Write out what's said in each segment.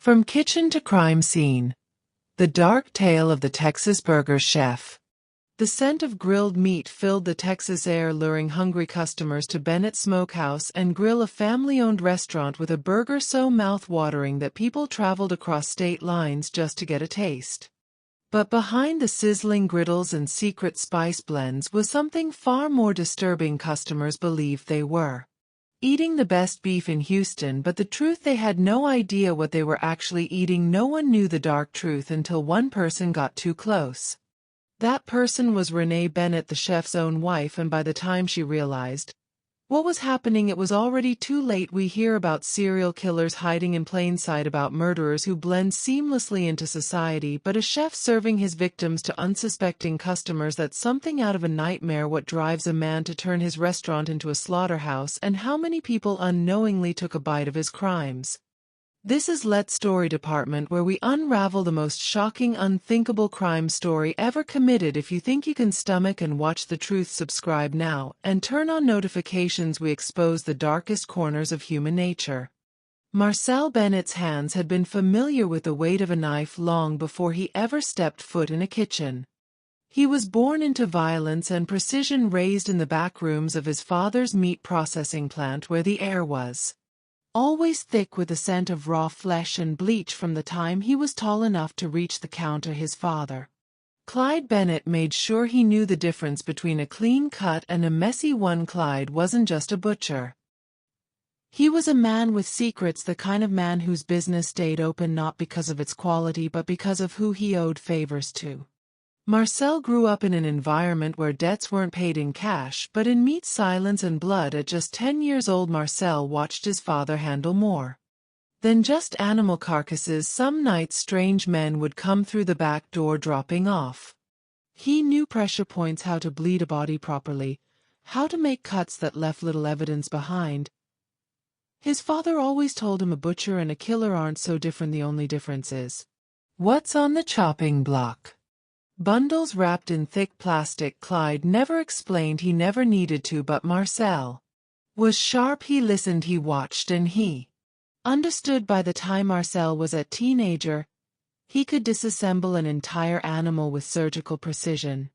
From kitchen to crime scene. The dark tale of the Texas burger chef. The scent of grilled meat filled the Texas air, luring hungry customers to Bennett Smokehouse and Grill, a family-owned restaurant with a burger so mouth-watering that people traveled across state lines just to get a taste. But behind the sizzling griddles and secret spice blends was something far more disturbing. Customers believed they were eating the best beef in Houston, but the truth, they had no idea what they were actually eating. No one knew the dark truth until one person got too close. That person was Renee Bennett, the chef's own wife, and by the time she realized what was happening, it was already too late. We hear about serial killers hiding in plain sight, about murderers who blend seamlessly into society, but a chef serving his victims to unsuspecting customers. That's something out of a nightmare. What drives a man to turn his restaurant into a slaughterhouse, and how many people unknowingly took a bite of his crimes? This is Let's Story Department, where we unravel the most shocking, unthinkable crime story ever committed. If you think you can stomach and watch the truth, subscribe now and turn on notifications. We expose the darkest corners of human nature. Marcel Bennett's hands had been familiar with the weight of a knife long before he ever stepped foot in a kitchen. He was born into violence and precision, raised in the back rooms of his father's meat processing plant, where the air was always thick with the scent of raw flesh and bleach. From the time he was tall enough to reach the counter, his father, Clyde Bennett, made sure he knew the difference between a clean cut and a messy one. Clyde wasn't just a butcher. He was a man with secrets, the kind of man whose business stayed open not because of its quality but because of who he owed favors to. Marcel grew up in an environment where debts weren't paid in cash but in meat, silence, and blood. At just 10 years old, Marcel watched his father handle more than just animal carcasses. Some nights strange men would come through the back door, dropping off. He knew pressure points, how to bleed a body properly, how to make cuts that left little evidence behind. His father always told him a butcher and a killer aren't so different. The only difference is what's on the chopping block. Bundles wrapped in thick plastic. Clyde never explained, he never needed to, but Marcel was sharp. He listened, he watched, and he understood. By the time Marcel was a teenager, he could disassemble an entire animal with surgical precision.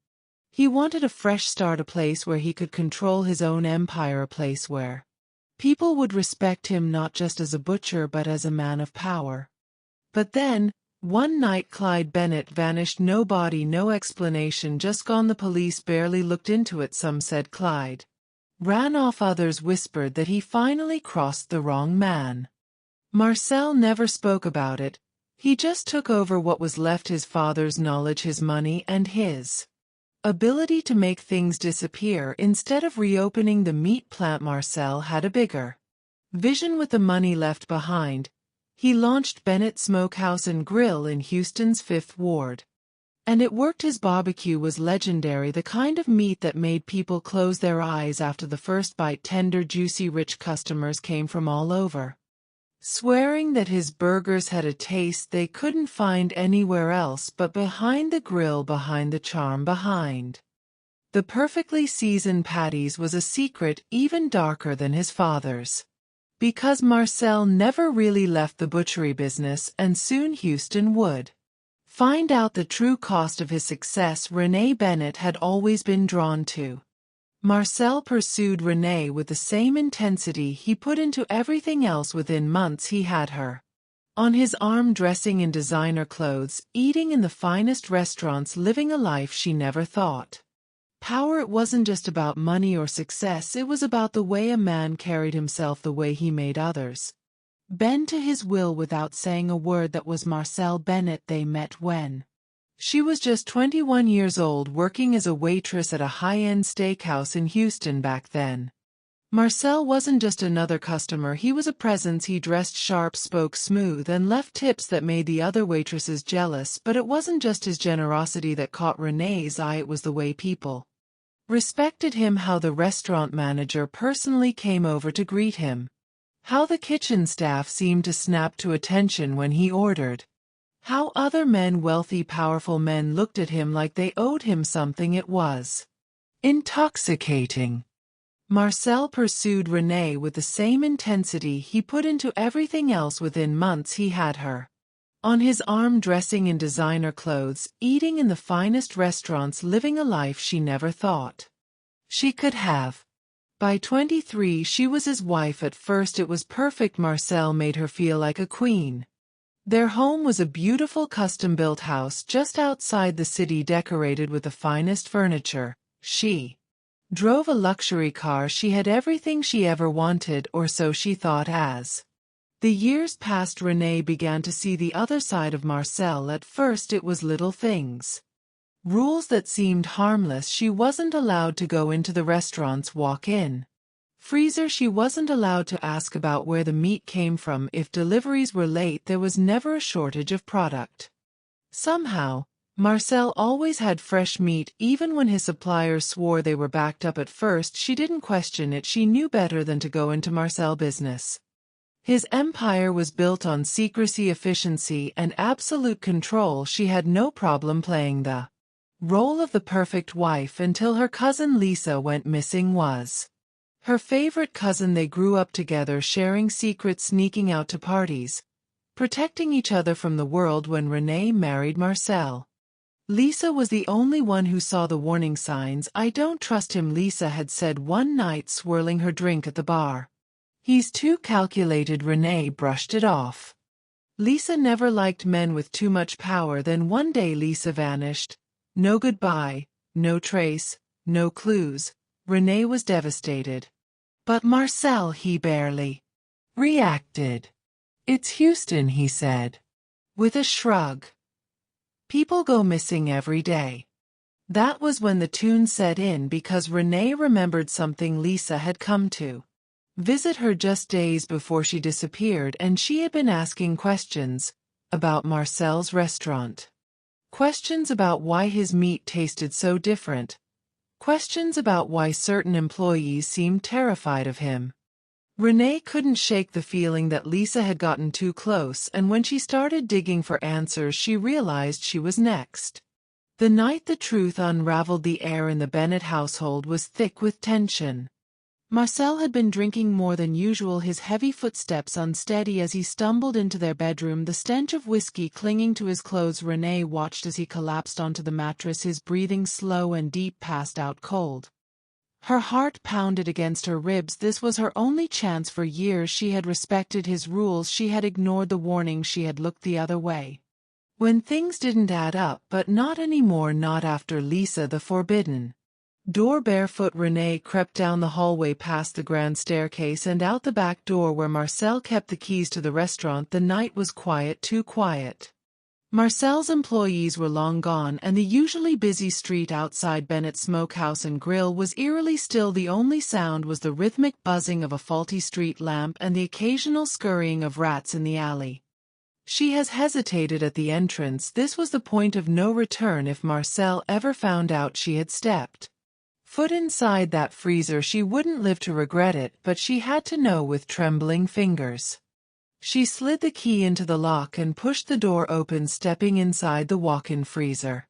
He wanted a fresh start, a place where he could control his own empire, a place where people would respect him not just as a butcher but as a man of power. But then, one night, Clyde Bennett vanished. No body, no explanation, just gone. The police barely looked into it. Some said Clyde ran off, others whispered that he finally crossed the wrong man. Marcel never spoke about it. He just took over what was left: his father's knowledge, his money, and his ability to make things disappear. Instead of reopening the meat plant, Marcel had a bigger vision. With the money left behind, he launched Bennett Smokehouse and Grill in Houston's 5th Ward. And it worked. His barbecue was legendary, the kind of meat that made people close their eyes after the first bite. Tender, juicy, rich. Customers came from all over, swearing that his burgers had a taste they couldn't find anywhere else. But behind the grill, behind the charm, behind the perfectly seasoned patties, was a secret even darker than his father's. Because Marcel never really left the butchery business, and soon Houston would find out the true cost of his success. Renee Bennett had always been drawn to Marcel, pursued Renee with the same intensity he put into everything else. Within months, he had her on his arm, dressing in designer clothes, eating in the finest restaurants, living a life she never thought power. It wasn't just about money or success, it was about the way a man carried himself, the way he made others bend to his will without saying a word. That was Marcel Bennett. They met when she was just 21 years old, working as a waitress at a high-end steakhouse in Houston. Back then, Marcel wasn't just another customer, he was a presence. He dressed sharp, spoke smooth, and left tips that made the other waitresses jealous. But it wasn't just his generosity that caught Renee's eye, it was the way people respected him, how the restaurant manager personally came over to greet him, how the kitchen staff seemed to snap to attention when he ordered, how other men, wealthy, powerful men, looked at him like they owed him something. It was intoxicating. Marcel pursued Renee with the same intensity he put into everything else. Within months, he had her On his arm dressing in designer clothes, eating in the finest restaurants, living a life she never thought she could have. By 23 she was his wife. At first it was perfect. Marcel made her feel like a queen. Their home was a beautiful custom-built house just outside the city, decorated with the finest furniture. She drove a luxury car. She had everything she ever wanted, or so she thought. As the years passed, Renee began to see the other side of Marcel. At first it was little things, rules that seemed harmless. She wasn't allowed to go into the restaurant's walk-in freezer. She wasn't allowed to ask about where the meat came from. If deliveries were late, there was never a shortage of product. Somehow, Marcel always had fresh meat, even when his suppliers swore they were backed up. At first she didn't question it. She knew better than to go into Marcel business. His empire was built on secrecy, efficiency, and absolute control. She had no problem playing the role of the perfect wife until her cousin Lisa went missing. Was her favorite cousin. They grew up together, sharing secrets, sneaking out to parties, protecting each other from the world. When Renee married Marcel, Lisa was the only one who saw the warning signs. "I don't trust him," Lisa had said one night, swirling her drink at the bar. "He's too calculated." Renee brushed it off. Lisa never liked men with too much power. Then one day Lisa vanished. No goodbye, no trace, no clues. Renee was devastated. But Marcel, he barely reacted. "It's Houston," he said, with a shrug. "People go missing every day." That was when the tune set in, because Renee remembered something. Lisa had come to visit her just days before she disappeared, and she had been asking questions about Marcel's restaurant. Questions about why his meat tasted so different. Questions about why certain employees seemed terrified of him. Renee couldn't shake the feeling that Lisa had gotten too close, and when she started digging for answers, she realized she was next. The night the truth unraveled, the air in the Bennett household was thick with tension. Marcel had been drinking more than usual, his heavy footsteps unsteady as he stumbled into their bedroom, the stench of whiskey clinging to his clothes. Renee watched as he collapsed onto the mattress, his breathing slow and deep, passed out cold. Her heart pounded against her ribs. This was her only chance. For years she had respected his rules, she had ignored the warnings, she had looked the other way when things didn't add up, but not anymore, not after Lisa. The forbidden door. Barefoot, Renee crept down the hallway, past the grand staircase, and out the back door where Marcel kept the keys to the restaurant. The night was quiet, too quiet. Marcel's employees were long gone, and the usually busy street outside Bennett's Smokehouse and Grill was eerily still. The only sound was the rhythmic buzzing of a faulty street lamp and the occasional scurrying of rats in the alley. She has hesitated at the entrance. This was the point of no return. If Marcel ever found out she had stepped foot inside that freezer, she wouldn't live to regret it, but she had to know. With trembling fingers, she slid the key into the lock and pushed the door open, stepping inside the walk-in freezer.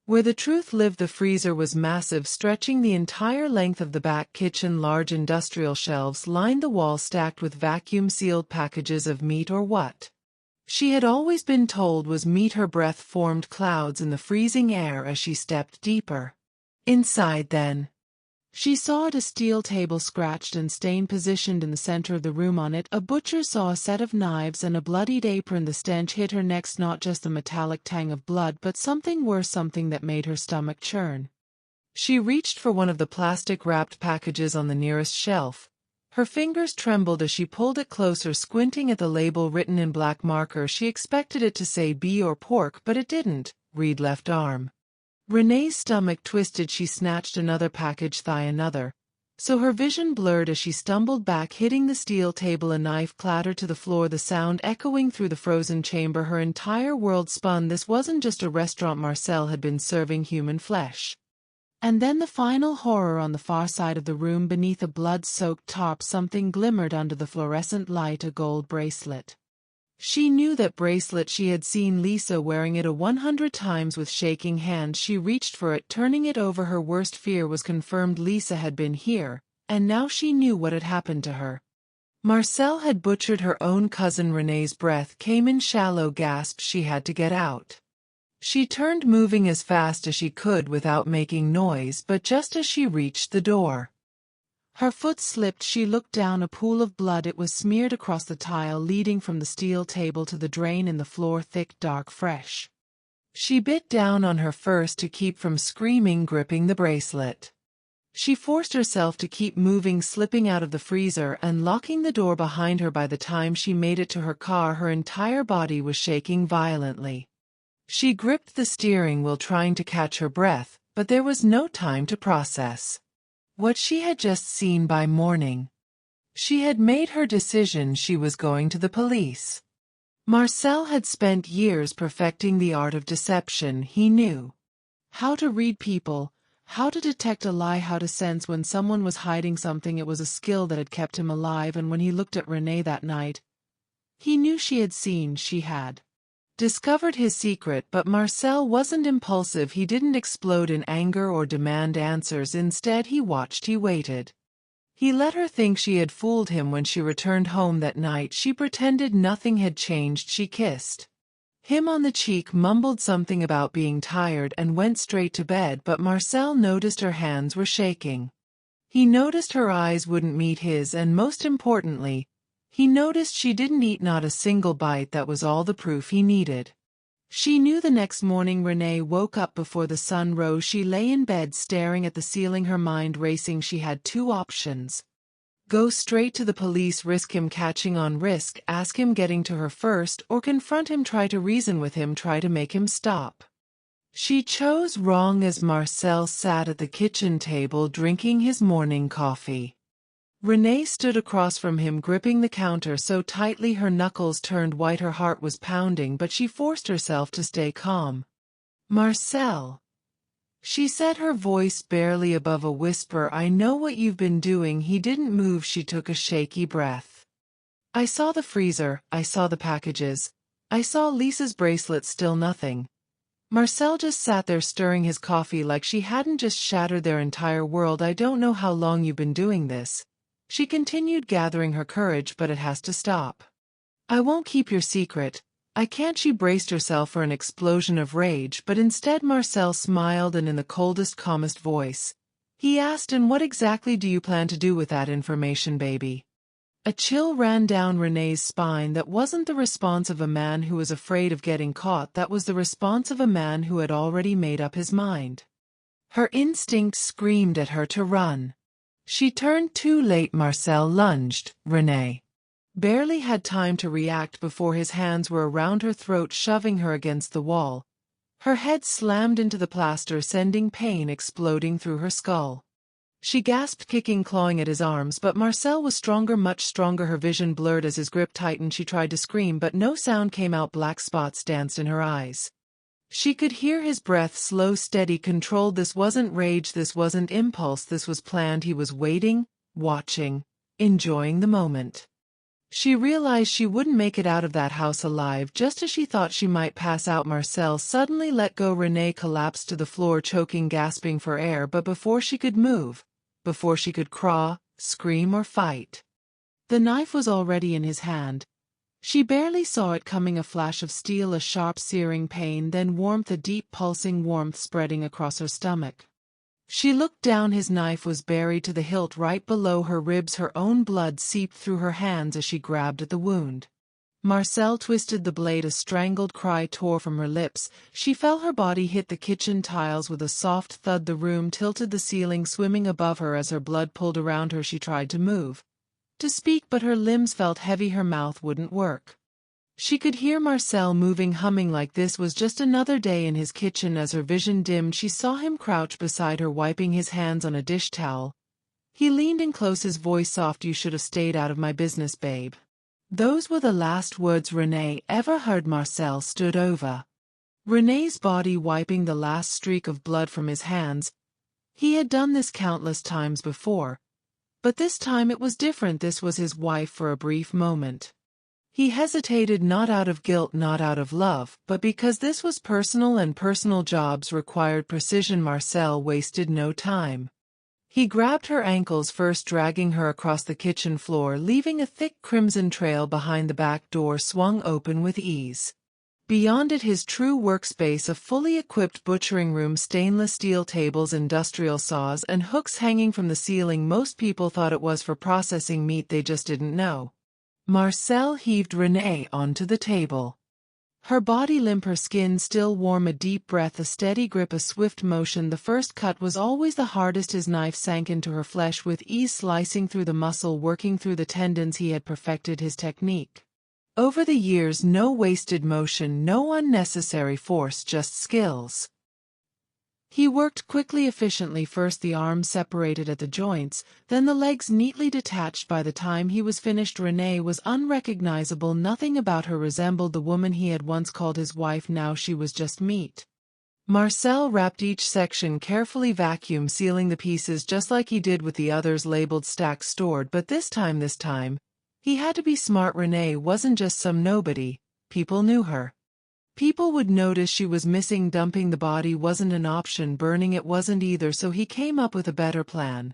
Where the truth lived, the freezer was massive, stretching the entire length of the back kitchen. Large industrial shelves lined the wall, stacked with vacuum-sealed packages of meat, or what she had always been told was meat. Her breath formed clouds in the freezing air as she stepped deeper inside. Then she saw a steel table, scratched and stained, positioned in the center of the room. On it, a butcher saw a set of knives and a bloodied apron. The stench hit her next, not just the metallic tang of blood, but something worse, something that made her stomach churn. She reached for one of the plastic-wrapped packages on the nearest shelf. Her fingers trembled as she pulled it closer, squinting at the label written in black marker. She expected it to say beef or pork, but it didn't. Read left arm. Renee's stomach twisted. She snatched another package, thigh another. So her vision blurred as she stumbled back, hitting the steel table. A knife clattered to the floor, the sound echoing through the frozen chamber. Her entire world spun. This wasn't just a restaurant. Marcel had been serving human flesh. And then the final horror. On the far side of the room, beneath a blood-soaked tarp, something glimmered under the fluorescent light, a gold bracelet. She knew that bracelet. She had seen Lisa wearing it 100 times. With shaking hands, she reached for it, turning it over. Her worst fear was confirmed. Lisa had been here, and now she knew what had happened to her. Marcel had butchered her own cousin. Renee's breath came in shallow gasps she had to get out. She turned, moving as fast as she could without making noise, but just as she reached the door, her foot slipped. She looked down. A pool of blood. It was smeared across the tile leading from the steel table to the drain in the floor, thick, dark, fresh. She bit down on her first to keep from screaming, gripping the bracelet. She forced herself to keep moving, slipping out of the freezer and locking the door behind her. By the time she made it to her car, her entire body was shaking violently. She gripped the steering wheel, trying to catch her breath, but there was no time to process what she had just seen. By morning, she had made her decision. She was going to the police. Marcel had spent years perfecting the art of deception. He knew how to read people, how to detect a lie, how to sense when someone was hiding something. It was a skill that had kept him alive, and when he looked at Renee that night, he knew she had discovered his secret. But Marcel wasn't impulsive. He didn't explode in anger or demand answers. Instead, he watched, he waited. He let her think she had fooled him. When she returned home that night, she pretended nothing had changed. She kissed him on the cheek, mumbled something about being tired, and went straight to bed. But Marcel noticed her hands were shaking. He noticed her eyes wouldn't meet his, and most importantly, he noticed she didn't eat not a single bite. That was all the proof he needed. She knew the next morning Renee woke up before the sun rose. She lay in bed staring at the ceiling, her mind racing. She had two options: go straight to the police, risk him catching on, risk ask him getting to her first, or confront him, try to reason with him, try to make him stop. She chose wrong. As Marcel sat at the kitchen table drinking his morning coffee, Renee stood across from him, gripping the counter so tightly her knuckles turned white. Her heart was pounding, but she forced herself to stay calm. "Marcel," she said, her voice barely above a whisper, "I know what you've been doing." He didn't move. She took a shaky breath. "I saw the freezer, I saw the packages, I saw Lisa's bracelet, still nothing." Marcel just sat there stirring his coffee like she hadn't just shattered their entire world. "I don't know how long you've been doing this," she continued, gathering her courage, "but it has to stop. I won't keep your secret. I can't." She braced herself for an explosion of rage, but instead Marcel smiled, and in the coldest, calmest voice, he asked, "And what exactly do you plan to do with that information, baby?" A chill ran down Renee's spine. That wasn't the response of a man who was afraid of getting caught. That was the response of a man who had already made up his mind. Her instinct screamed at her to run. She turned. Too late. Marcel lunged. Renee barely had time to react before his hands were around her throat, shoving her against the wall. Her head slammed into the plaster, sending pain exploding through her skull. She gasped, kicking, clawing at his arms, but Marcel was stronger, much stronger. Her vision blurred as his grip tightened. She tried to scream, but no sound came out. Black spots danced in her eyes. She could hear his breath, slow, steady, controlled. This wasn't rage, this wasn't impulse, this was planned. He was waiting, watching, enjoying the moment. She realized she wouldn't make it out of that house alive. Just as she thought she might pass out, Marcel suddenly let go. Renee collapsed to the floor, choking, gasping for air, but before she could move, before she could crawl, scream, or fight, the knife was already in his hand. She barely saw it coming, a flash of steel, a sharp, searing pain, then warmth, a deep, pulsing warmth spreading across her stomach. She looked down. His knife was buried to the hilt right below her ribs. Her own blood seeped through her hands as she grabbed at the wound. Marcel twisted the blade. A strangled cry tore from her lips. She felt her body hit the kitchen tiles with a soft thud. The room tilted, the ceiling swimming above her as her blood pulled around her. She tried to move, to speak, but her limbs felt heavy. Her mouth wouldn't work. She could hear Marcel moving, humming like this was just another day in his kitchen. As her vision dimmed, she saw him crouch beside her, wiping his hands on a dish towel. He leaned in close, his voice soft, "You should have stayed out of my business, babe." Those were the last words Renee ever heard. Marcel stood over Renee's body, wiping the last streak of blood from his hands. He had done this countless times before, but this time it was different. This was his wife. For a brief moment, he hesitated, not out of guilt, not out of love, but because this was personal, and personal jobs required precision. Marcel wasted no time. He grabbed her ankles first, dragging her across the kitchen floor, leaving a thick crimson trail behind. The back door swung open with ease. Beyond it, his true workspace, a fully equipped butchering room, stainless steel tables, industrial saws, and hooks hanging from the ceiling. Most people thought it was for processing meat, they just didn't know. Marcel heaved Renee onto the table. Her body limp, her skin still warm, a deep breath, a steady grip, a swift motion. The first cut was always the hardest. His knife sank into her flesh with ease, slicing through the muscle, working through the tendons. He had perfected his technique. Over the years, no wasted motion, no unnecessary force, just skills. He worked quickly, efficiently. First the arms separated at the joints, then the legs neatly detached. By the time he was finished, Renee was unrecognizable. Nothing about her resembled the woman he had once called his wife. Now she was just meat. Marcel wrapped each section carefully, vacuum sealing the pieces just like he did with the others, labeled, stacked, stored. But this time, he had to be smart. Renee wasn't just some nobody. People knew her. People would notice she was missing. Dumping the body wasn't an option. Burning it wasn't either. So he came up with a better plan.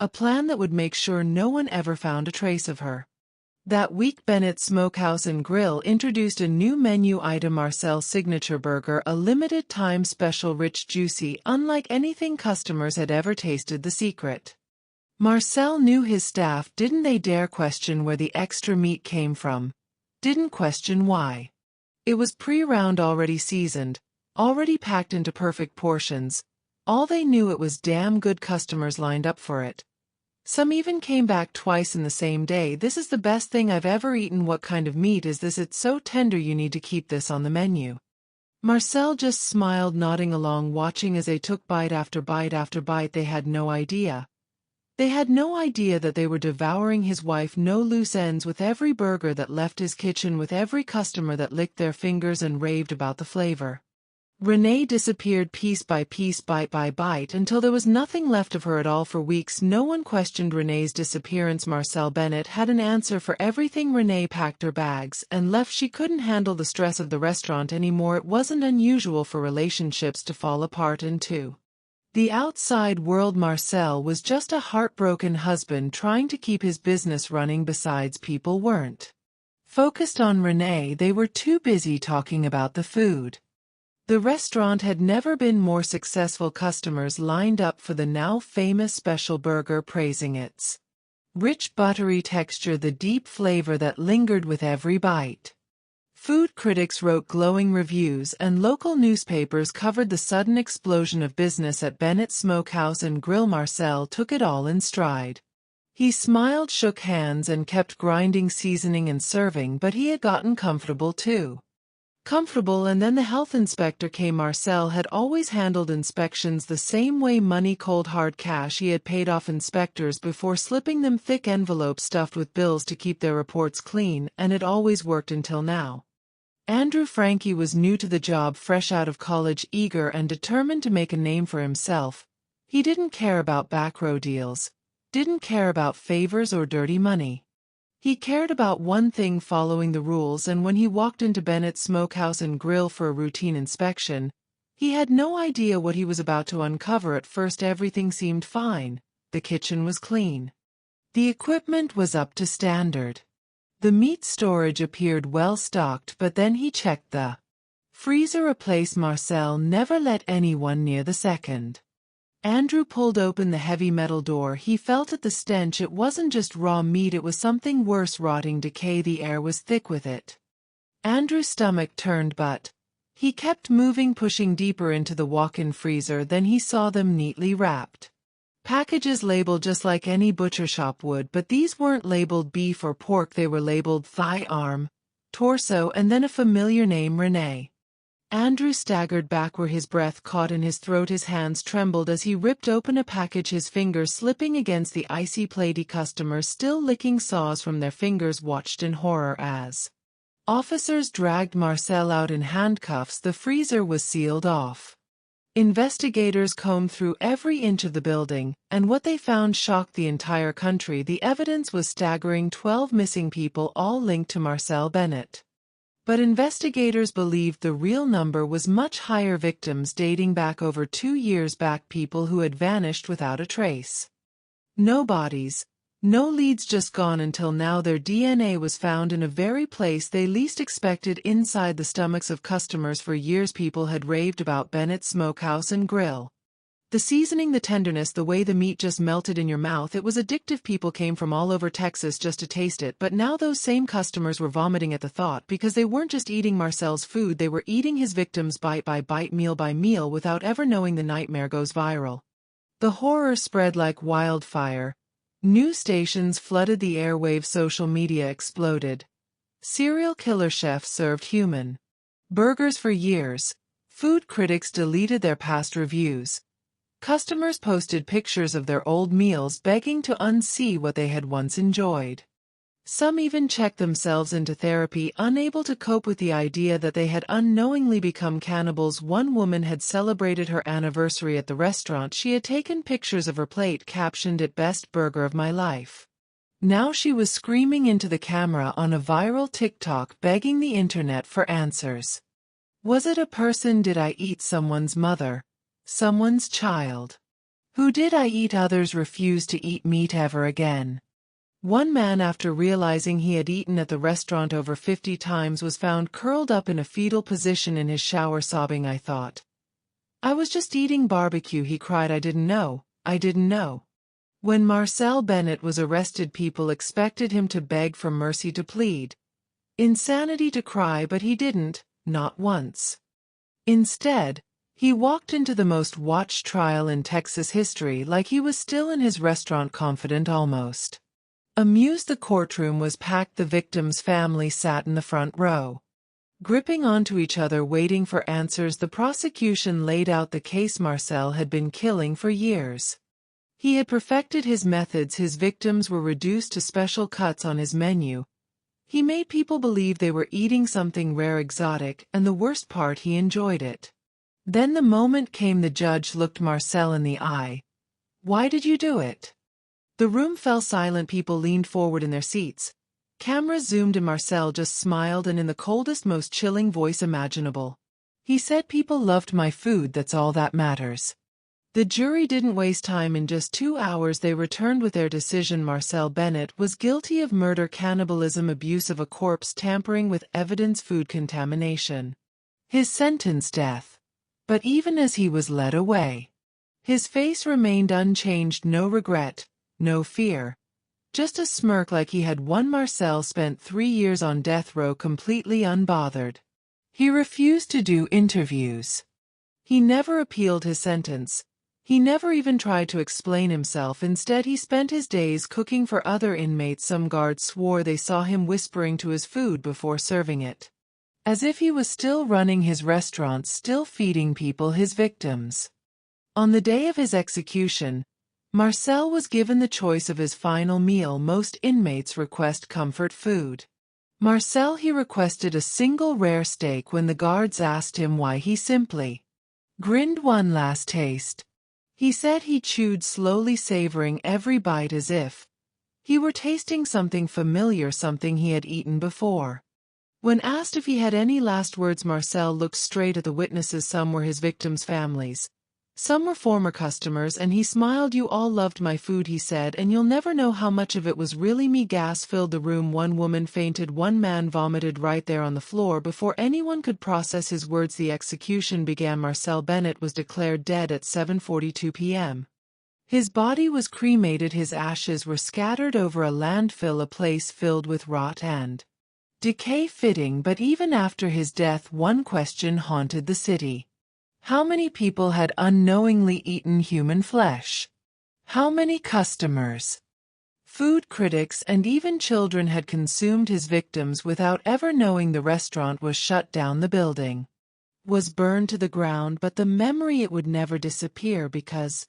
A plan that would make sure no one ever found a trace of her. That week, Bennett Smokehouse and Grill introduced a new menu item, Marcel's signature burger, a limited-time special, rich, juicy, unlike anything customers had ever tasted. The secret. Marcel knew his staff didn't. They dare question where the extra meat came from. Didn't question why. It was pre-round, already seasoned, already packed into perfect portions. All they knew, it was damn good. Customers lined up for it. Some even came back twice in the same day. This is the best thing I've ever eaten. What kind of meat is this? It's so tender, you need to keep this on the menu. Marcel just smiled, nodding along, watching as they took bite after bite after bite. They had no idea. They had no idea that they were devouring his wife. No loose ends with every burger that left his kitchen, with every customer that licked their fingers and raved about the flavor. Renee disappeared piece by piece, bite by bite, until there was nothing left of her at all. For weeks, no one questioned Renee's disappearance. Marcel Bennett had an answer for everything. Renee packed her bags and left. She couldn't handle the stress of the restaurant anymore. It wasn't unusual for relationships to fall apart in two. The outside world, Marcel was just a heartbroken husband trying to keep his business running. Besides, people weren't focused on Renee. They were too busy talking about the food. The restaurant had never been more successful. Customers lined up for the now famous special burger, praising its rich, buttery texture, the deep flavor that lingered with every bite. Food critics wrote glowing reviews, and local newspapers covered the sudden explosion of business at Bennett Smokehouse and Grill. Marcel took it all in stride. He smiled, shook hands, and kept grinding, seasoning, and serving, but he had gotten comfortable too. Comfortable, and then the health inspector came. Marcel had always handled inspections the same way, money, cold hard cash. He had paid off inspectors before, slipping them thick envelopes stuffed with bills to keep their reports clean, and it always worked until now. Andrew Frankie was new to the job, fresh out of college, eager and determined to make a name for himself. He didn't care about backrow deals, didn't care about favors or dirty money. He cared about one thing: following the rules. And when he walked into Bennett Smokehouse and Grill for a routine inspection, he had no idea what he was about to uncover. At first, everything seemed fine. The kitchen was clean. The equipment was up to standard. The meat storage appeared well stocked, but then he checked the freezer. A place Marcel never let anyone near. The second Andrew pulled open the heavy metal door, he felt at the stench. It wasn't just raw meat, it was something worse: rotting decay. The air was thick with it. Andrew's stomach turned, but he kept moving, pushing deeper into the walk-in freezer. Then he saw them neatly wrapped packages, labeled just like any butcher shop would, but these weren't labeled beef or pork. They were labeled thigh, arm, torso, and then a familiar name: Renee. Andrew staggered back where his breath caught in his throat. His hands trembled as he ripped open a package, his fingers slipping against the icy platy. Customers, still licking saws from their fingers, watched in horror as officers dragged Marcel out in handcuffs. The freezer was sealed off. Investigators combed through every inch of the building, and what they found shocked the entire country. The evidence was staggering: 12 missing people, all linked to Marcel Bennett. But investigators believed the real number was much higher: victims dating back over 2 years back, people who had vanished without a trace. No bodies, no leads, just gone until now. Their DNA was found in a very place they least expected, inside the stomachs of customers. For years people had raved about Bennett's Smokehouse and Grill. The seasoning, the tenderness, the way the meat just melted in your mouth, it was addictive. People came from all over Texas just to taste it, but now those same customers were vomiting at the thought, because they weren't just eating Marcel's food, they were eating his victims bite by bite, meal by meal, without ever knowing. The nightmare goes viral. The horror spread like wildfire. News stations flooded the airwaves, social media exploded. Serial killer chef served human burgers for years. Food critics deleted their past reviews. Customers posted pictures of their old meals, begging to unsee what they had once enjoyed. Some even checked themselves into therapy, unable to cope with the idea that they had unknowingly become cannibals. One woman had celebrated her anniversary at the restaurant. She had taken pictures of her plate, captioned it "Best Burger of My Life." Now she was screaming into the camera on a viral TikTok, begging the internet for answers. Was it a person? Did I eat someone's mother? Someone's child? Who did I eat? Others refused to eat meat ever again. One man, after realizing he had eaten at the restaurant over 50 times, was found curled up in a fetal position in his shower, sobbing. "I thought I was just eating barbecue," he cried. "I didn't know. I didn't know." When Marcel Bennett was arrested, people expected him to beg for mercy, to plead insanity, to cry, but he didn't, not once. Instead, he walked into the most watched trial in Texas history like he was still in his restaurant, confident, almost amused. The courtroom was packed. The victim's family sat in the front row, gripping onto each other, waiting for answers. The prosecution laid out the case. Marcel had been killing for years. He had perfected his methods. His victims were reduced to special cuts on his menu. He made people believe they were eating something rare, exotic, and the worst part, he enjoyed it. Then the moment came. The judge looked Marcel in the eye. "Why did you do it?" The room fell silent. People leaned forward in their seats. Cameras zoomed in. Marcel just smiled, and in the coldest, most chilling voice imaginable, he said, "People loved my food. That's all that matters." The jury didn't waste time. In just 2 hours they returned with their decision. Marcel Bennett was guilty of murder, cannibalism, abuse of a corpse, tampering with evidence, food contamination. His sentence, death. But even as he was led away, his face remained unchanged. No regret, no fear, just a smirk, like he had won. Marcel spent 3 years on death row, completely unbothered. He refused to do interviews. He never appealed his sentence. He never even tried to explain himself. Instead, he spent his days cooking for other inmates. Some guards swore they saw him whispering to his food before serving it, as if he was still running his restaurant, still feeding people, his victims. On the day of his execution, Marcel was given the choice of his final meal. Most inmates request comfort food. Marcel, he requested a single rare steak. When the guards asked him why, he simply grinned. "One last taste," he said. He chewed slowly, savoring every bite as if he were tasting something familiar, something he had eaten before. When asked if he had any last words, Marcel looked straight at the witnesses. Some were his victims' families. Some were former customers, and he smiled. "You all loved my food," he said, "and you'll never know how much of it was really me." Gas filled the room. One woman fainted. One man vomited right there on the floor. Before anyone could process his words, the execution began. Marcel Bennett was declared dead at 7:42 p.m. His body was cremated. His ashes were scattered over a landfill, a place filled with rot and decay. Fitting, but even after his death, one question haunted the city. How many people had unknowingly eaten human flesh? How many customers, food critics, and even children had consumed his victims without ever knowing? The restaurant was shut down. The building was burned to the ground, but the memory, it would never disappear, because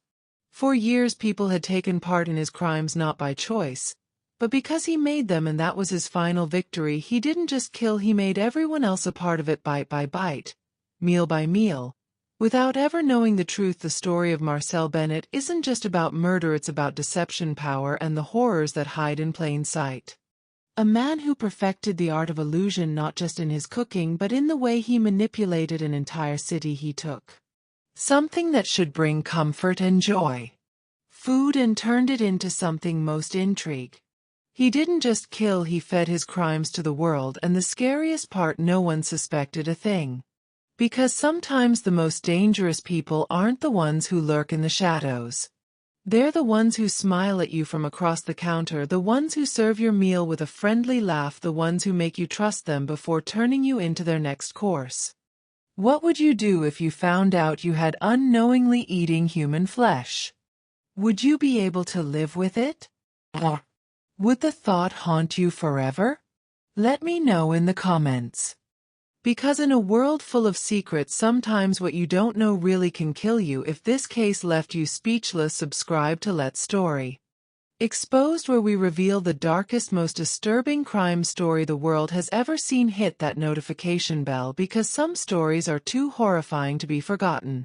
for years people had taken part in his crimes, not by choice, but because he made them, and that was his final victory. He didn't just kill, he made everyone else a part of it, bite by bite, meal by meal, without ever knowing the truth. The story of Marcel Bennett isn't just about murder, it's about deception, power, and the horrors that hide in plain sight. A man who perfected the art of illusion, not just in his cooking, but in the way he manipulated an entire city. He took something that should bring comfort and joy food and turned it into something most intrigue. He didn't just kill, he fed his crimes to the world, and the scariest part, no one suspected a thing. Because sometimes the most dangerous people aren't the ones who lurk in the shadows. They're the ones who smile at you from across the counter, the ones who serve your meal with a friendly laugh, the ones who make you trust them before turning you into their next course. What would you do if you found out you had unknowingly eating human flesh? Would you be able to live with it? Would the thought haunt you forever? Let me know in the comments. Because in a world full of secrets, sometimes what you don't know really can kill you. If this case left you speechless, subscribe to Let's Story Exposed, where we reveal the darkest, most disturbing crime story the world has ever seen. Hit that notification bell because some stories are too horrifying to be forgotten.